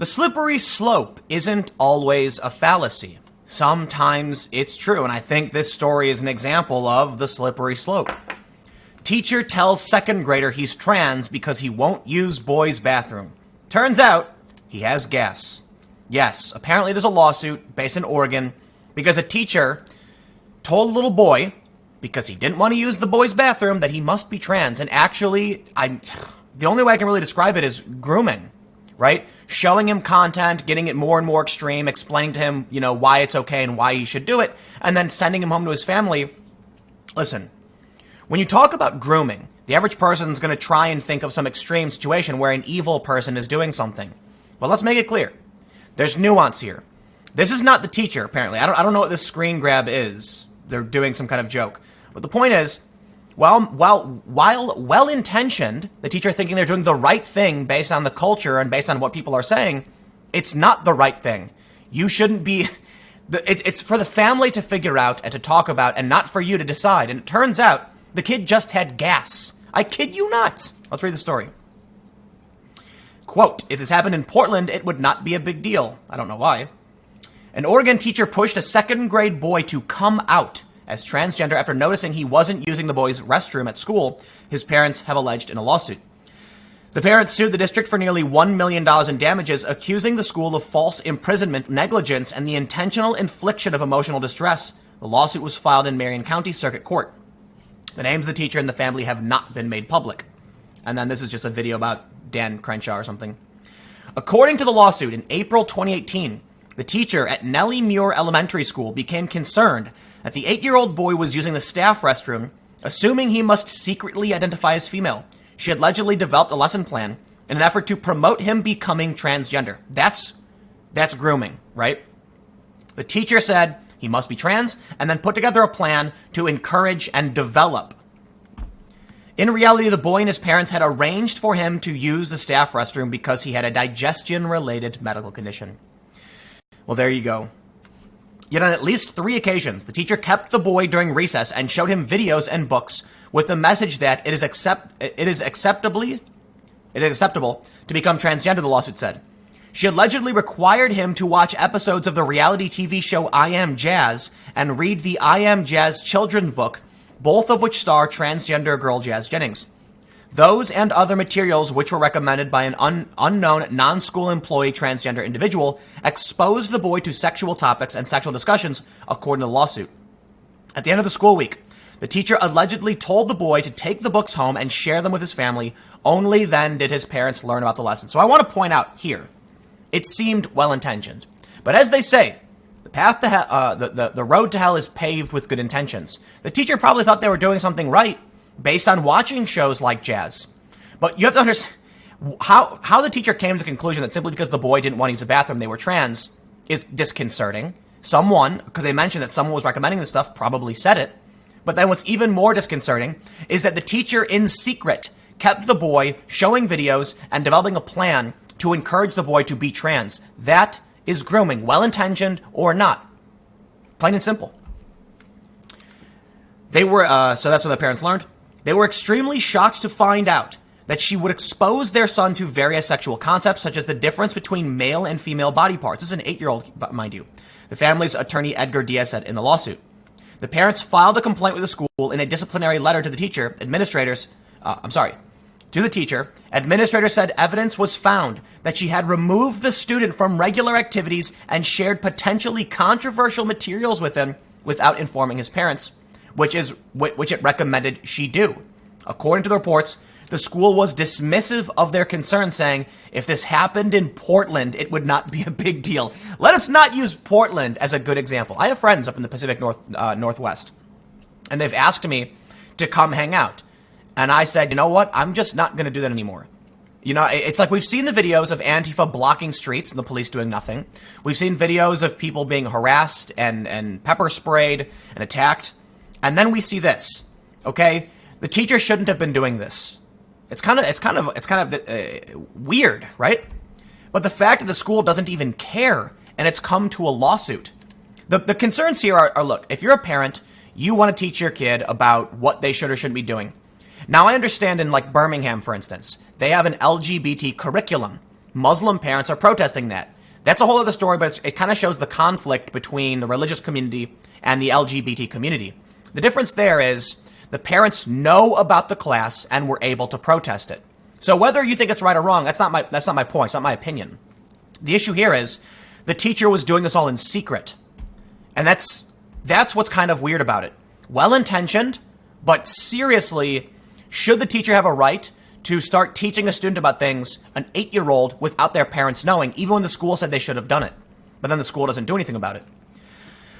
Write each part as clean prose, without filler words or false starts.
The slippery slope isn't always a fallacy. Sometimes it's true, and I think this story is an example of the slippery slope. Teacher tells second grader he's trans because he won't use boys' bathroom. Turns out, he has gas. Yes, apparently there's a lawsuit based in Oregon because a teacher told a little boy, because he didn't want to use the boys' bathroom, that he must be trans. And actually, the only way I can really describe it is grooming, right? Showing him content, getting it more and more extreme, explaining to him, why it's okay and why he should do it, and then sending him home to his family. Listen, when you talk about grooming, the average person is going to try and think of some extreme situation where an evil person is doing something. But let's make it clear. There's nuance here. This is not the teacher, apparently. I don't know what this screen grab is. They're doing some kind of joke. But the point is, while well-intentioned, the teacher thinking they're doing the right thing based on the culture and based on what people are saying, it's not the right thing. You shouldn't be... It's for the family to figure out and to talk about and not for you to decide. And it turns out the kid just had gas. I kid you not. Let's read the story. Quote, if this happened in Portland, it would not be a big deal. I don't know why. An Oregon teacher pushed a second grade boy to come out as transgender after noticing he wasn't using the boys' restroom at school, his parents have alleged in a lawsuit. The parents sued the district for nearly $1 million in damages, accusing the school of false imprisonment, negligence, and the intentional infliction of emotional distress. The lawsuit was filed in Marion County Circuit Court. The names of the teacher and the family have not been made public. And then this is just a video about Dan Crenshaw or something. According to the lawsuit, in April 2018, the teacher at Nellie Muir Elementary School became concerned that the 8-year-old boy was using the staff restroom, assuming he must secretly identify as female. She allegedly developed a lesson plan in an effort to promote him becoming transgender. That's grooming, right? The teacher said he must be trans and then put together a plan to encourage and develop. In reality, the boy and his parents had arranged for him to use the staff restroom because he had a digestion-related medical condition. Well, there you go. Yet on at least 3 occasions, the teacher kept the boy during recess and showed him videos and books with the message that it is acceptable to become transgender, the lawsuit said. She allegedly required him to watch episodes of the reality TV show I Am Jazz and read the I Am Jazz children's book, both of which star transgender girl Jazz Jennings. Those and other materials, which were recommended by an unknown non-school employee transgender individual, exposed the boy to sexual topics and sexual discussions, according to the lawsuit. At the end of the school week, the teacher allegedly told the boy to take the books home and share them with his family. Only then did his parents learn about the lesson. So I want to point out here, it seemed well-intentioned. But as they say, the path to hell, the road to hell is paved with good intentions. The teacher probably thought they were doing something right, based on watching shows like Jazz. But you have to understand how the teacher came to the conclusion that simply because the boy didn't want to use the bathroom, they were trans, is disconcerting. Someone, because they mentioned that someone was recommending this stuff, probably said it. But then what's even more disconcerting is that the teacher in secret kept the boy showing videos and developing a plan to encourage the boy to be trans. That is grooming, well-intentioned or not. Plain and simple. They were, so that's what the parents learned. They were extremely shocked to find out that she would expose their son to various sexual concepts, such as the difference between male and female body parts. This is an 8-year-old, mind you. The family's attorney, Edgar Diaz, said in the lawsuit. The parents filed a complaint with the school in a disciplinary letter to the teacher. To the teacher. Administrators said evidence was found that she had removed the student from regular activities and shared potentially controversial materials with him without informing his parents, which it recommended she do. According to the reports, the school was dismissive of their concerns, saying, if this happened in Portland, it would not be a big deal. Let us not use Portland as a good example. I have friends up in the Pacific Northwest, and they've asked me to come hang out. And I said, you know what? I'm just not going to do that anymore. It's like we've seen the videos of Antifa blocking streets and the police doing nothing. We've seen videos of people being harassed and pepper sprayed and attacked. And then we see this, okay? The teacher shouldn't have been doing this. It's kind of weird, right? But the fact that the school doesn't even care and it's come to a lawsuit. The concerns here are, look, if you're a parent, you want to teach your kid about what they should or shouldn't be doing. Now, I understand in like Birmingham, for instance, they have an LGBT curriculum Muslim parents are protesting that. That's a whole other story, but it kind of shows the conflict between the religious community and the LGBT community. The difference there is the parents know about the class and were able to protest it. So whether you think it's right or wrong, that's not my point. It's not my opinion. The issue here is the teacher was doing this all in secret. And that's what's kind of weird about it. Well-intentioned, but seriously, should the teacher have a right to start teaching a student about things, an 8-year-old, without their parents knowing, even when the school said they should have done it? But then the school doesn't do anything about it.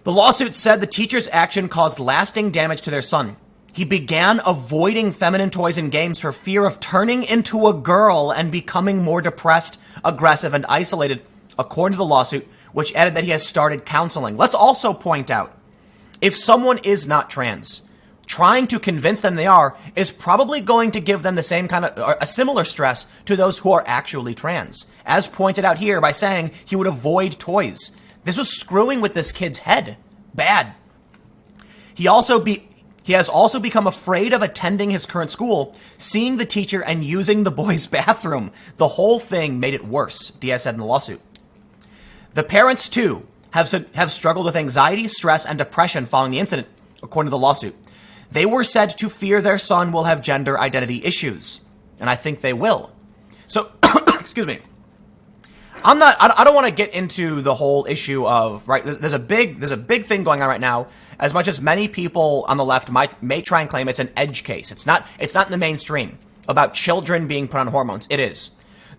The lawsuit said the teacher's action caused lasting damage to their son. He began avoiding feminine toys and games for fear of turning into a girl and becoming more depressed, aggressive, and isolated, according to the lawsuit, which added that he has started counseling. Let's also point out, if someone is not trans, trying to convince them they are is probably going to give them the same kind of, or a similar stress to those who are actually trans. As pointed out here by saying he would avoid toys. This was screwing with this kid's head. Bad. He has also become afraid of attending his current school, seeing the teacher and using the boys' bathroom. The whole thing made it worse, Diaz said in the lawsuit. The parents, too, have struggled with anxiety, stress, and depression following the incident, according to the lawsuit. They were said to fear their son will have gender identity issues. And I think they will. So, excuse me. I don't want to get into the whole issue of, right, there's a big thing going on right now. As much as many people on the left may try and claim it's an edge case. It's not in the mainstream about children being put on hormones. It is.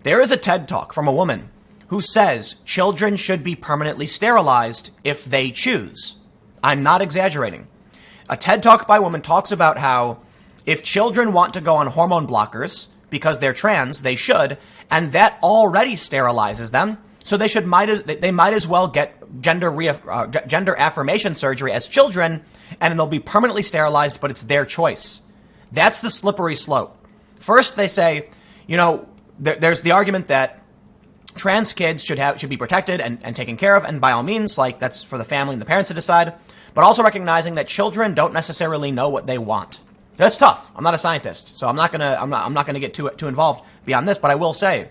There is a TED Talk from a woman who says children should be permanently sterilized if they choose. I'm not exaggerating. A TED Talk by a woman talks about how if children want to go on hormone blockers because they're trans, they should, and that already sterilizes them. So they might as well get gender affirmation surgery as children, and they'll be permanently sterilized, but it's their choice. That's the slippery slope. First, they say, there's the argument that trans kids should be protected and taken care of, and by all means, like, that's for the family and the parents to decide, but also recognizing that children don't necessarily know what they want. That's tough. I'm not a scientist, so I'm not gonna get too involved beyond this, but I will say,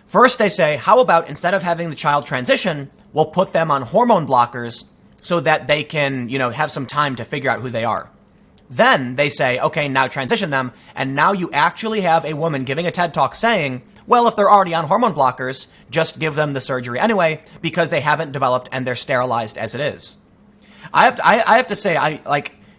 first they say, how about instead of having the child transition, we'll put them on hormone blockers so that they can, have some time to figure out who they are. Then they say, okay, now transition them, and now you actually have a woman giving a TED Talk saying, well, if they're already on hormone blockers, just give them the surgery anyway, because they haven't developed and they're sterilized as it is. I have to say,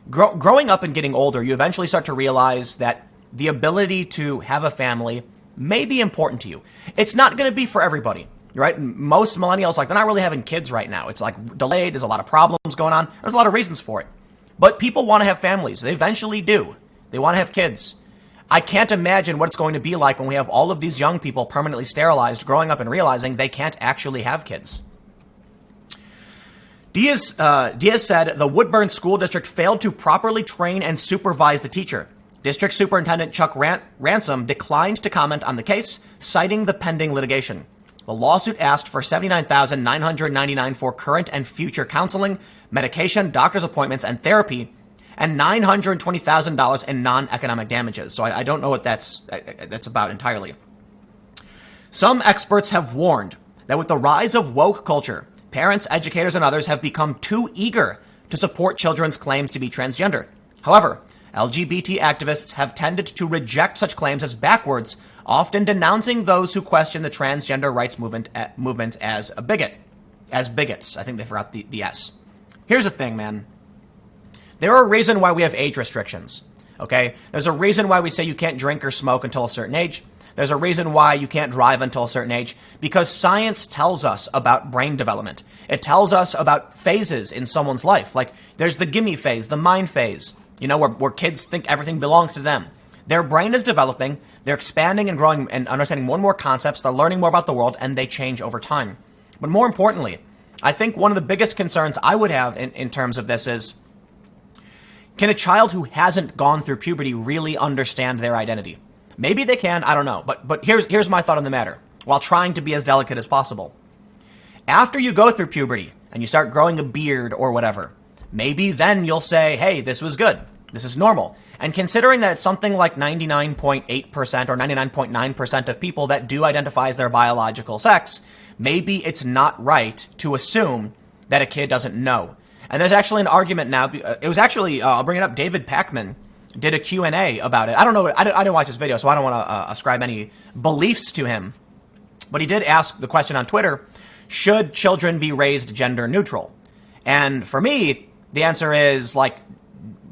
growing up and getting older, you eventually start to realize that the ability to have a family may be important to you. It's not going to be for everybody, right? Most millennials, they're not really having kids right now. It's delayed. There's a lot of problems going on. There's a lot of reasons for it. But people want to have families. They eventually do. They want to have kids. I can't imagine what it's going to be like when we have all of these young people permanently sterilized, growing up and realizing they can't actually have kids. Diaz said the Woodburn School District failed to properly train and supervise the teacher. District Superintendent Chuck Ransom declined to comment on the case, citing the pending litigation. The lawsuit asked for $79,999 for current and future counseling, medication, doctor's appointments, and therapy, and $920,000 in non-economic damages. So I don't know what that's about entirely. Some experts have warned that with the rise of woke culture, parents, educators, and others have become too eager to support children's claims to be transgender. However, LGBT activists have tended to reject such claims as backwards, often denouncing those who question the transgender rights movement as bigots. I think they forgot the S. Here's the thing, man. There are a reason why we have age restrictions, okay? There's a reason why we say you can't drink or smoke until a certain age. There's a reason why you can't drive until a certain age, because science tells us about brain development. It tells us about phases in someone's life. Like, there's the gimme phase, the mind phase, where kids think everything belongs to them. Their brain is developing, they're expanding and growing and understanding more and more concepts, they're learning more about the world, and they change over time. But more importantly, I think one of the biggest concerns I would have in terms of this is, can a child who hasn't gone through puberty really understand their identity? Maybe they can, I don't know. But here's my thought on the matter, while trying to be as delicate as possible. After you go through puberty and you start growing a beard or whatever, maybe then you'll say, hey, this was good. This is normal. And considering that it's something like 99.8% or 99.9% of people that do identify as their biological sex, maybe it's not right to assume that a kid doesn't know. And there's actually an argument now. It was actually, I'll bring it up, David Pakman did a Q&A about it. I don't know, I didn't watch this video, so I don't want to ascribe any beliefs to him. But he did ask the question on Twitter, should children be raised gender neutral? And for me, the answer is like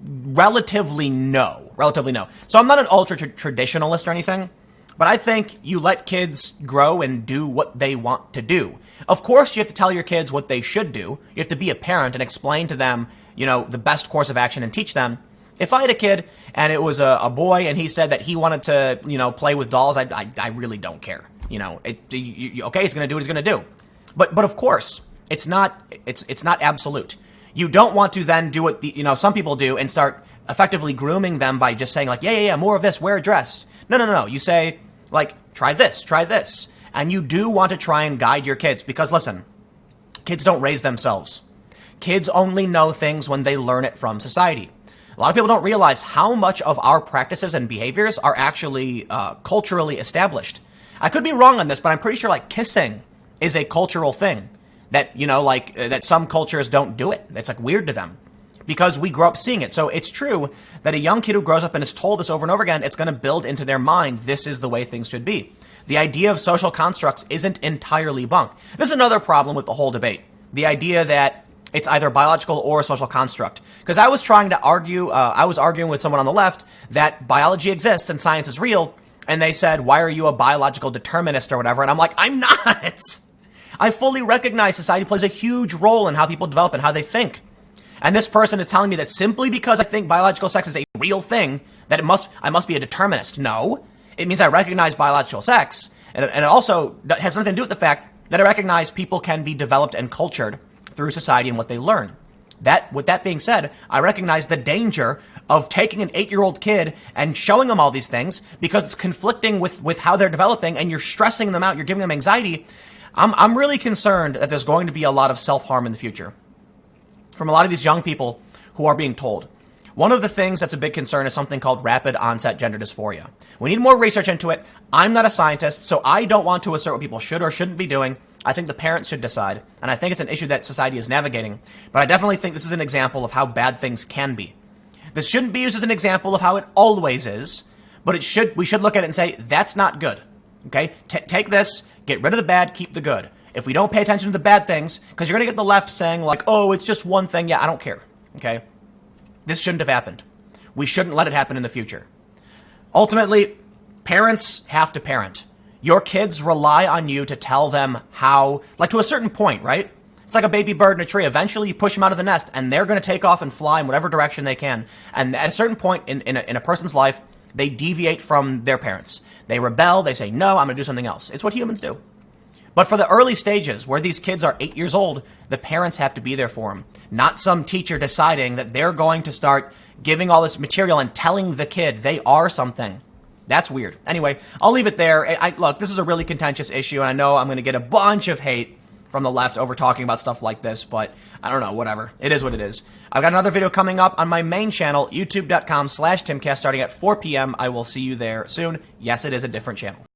relatively no. Relatively no. So I'm not an ultra traditionalist or anything, but I think you let kids grow and do what they want to do. Of course, you have to tell your kids what they should do. You have to be a parent and explain to them, you know, the best course of action and teach them. If I had a kid and it was a boy and he said that he wanted to, you know, play with dolls, I really don't care. You know, okay, he's going to do what he's going to do. But of course, it's not absolute. You don't want to then do what some people do and start effectively grooming them by just saying like, yeah, more of this, wear a dress. No. You say like, try this. And you do want to try and guide your kids because listen, kids don't raise themselves. Kids only know things when they learn it from society. A lot of people don't realize how much of our practices and behaviors are actually culturally established. I could be wrong on this, but I'm pretty sure like kissing is a cultural thing that, that some cultures don't do it. It's like weird to them because we grow up seeing it. So it's true that a young kid who grows up and is told this over and over again, it's going to build into their mind, this is the way things should be. The idea of social constructs isn't entirely bunk. This is another problem with the whole debate. The idea that it's either biological or a social construct. Because I was trying to argue, I was arguing with someone on the left that biology exists and science is real. And they said, why are you a biological determinist or whatever? And I'm like, I'm not. I fully recognize society plays a huge role in how people develop and how they think. And this person is telling me that simply because I think biological sex is a real thing, that I must be a determinist. No, it means I recognize biological sex. And it also has nothing to do with the fact that I recognize people can be developed and cultured through society and what they learn. With that being said, I recognize the danger of taking an 8-year-old kid and showing them all these things because it's conflicting with how they're developing and you're stressing them out, you're giving them anxiety. I'm really concerned that there's going to be a lot of self-harm in the future from a lot of these young people who are being told. One of the things that's a big concern is something called rapid onset gender dysphoria. We need more research into it. I'm not a scientist, so I don't want to assert what people should or shouldn't be doing. I think the parents should decide, and I think it's an issue that society is navigating. But I definitely think this is an example of how bad things can be. This shouldn't be used as an example of how it always is, but we should look at it and say, that's not good. Okay? Take this, get rid of the bad, keep the good. If we don't pay attention to the bad things, because you're going to get the left saying like, oh, it's just one thing. Yeah, I don't care. Okay? This shouldn't have happened. We shouldn't let it happen in the future. Ultimately, parents have to parent. Your kids rely on you to tell them how, like to a certain point, right? It's like a baby bird in a tree. Eventually you push them out of the nest and they're going to take off and fly in whatever direction they can. And at a certain point in a person's life, they deviate from their parents. They rebel. They say, no, I'm going to do something else. It's what humans do. But for the early stages where these kids are 8 years old, the parents have to be there for them. Not some teacher deciding that they're going to start giving all this material and telling the kid they are something. That's weird. Anyway, I'll leave it there. Look, this is a really contentious issue, and I know I'm going to get a bunch of hate from the left over talking about stuff like this, but I don't know, whatever. It is what it is. I've got another video coming up on my main channel, youtube.com/Timcast, starting at 4 p.m. I will see you there soon. Yes, it is a different channel.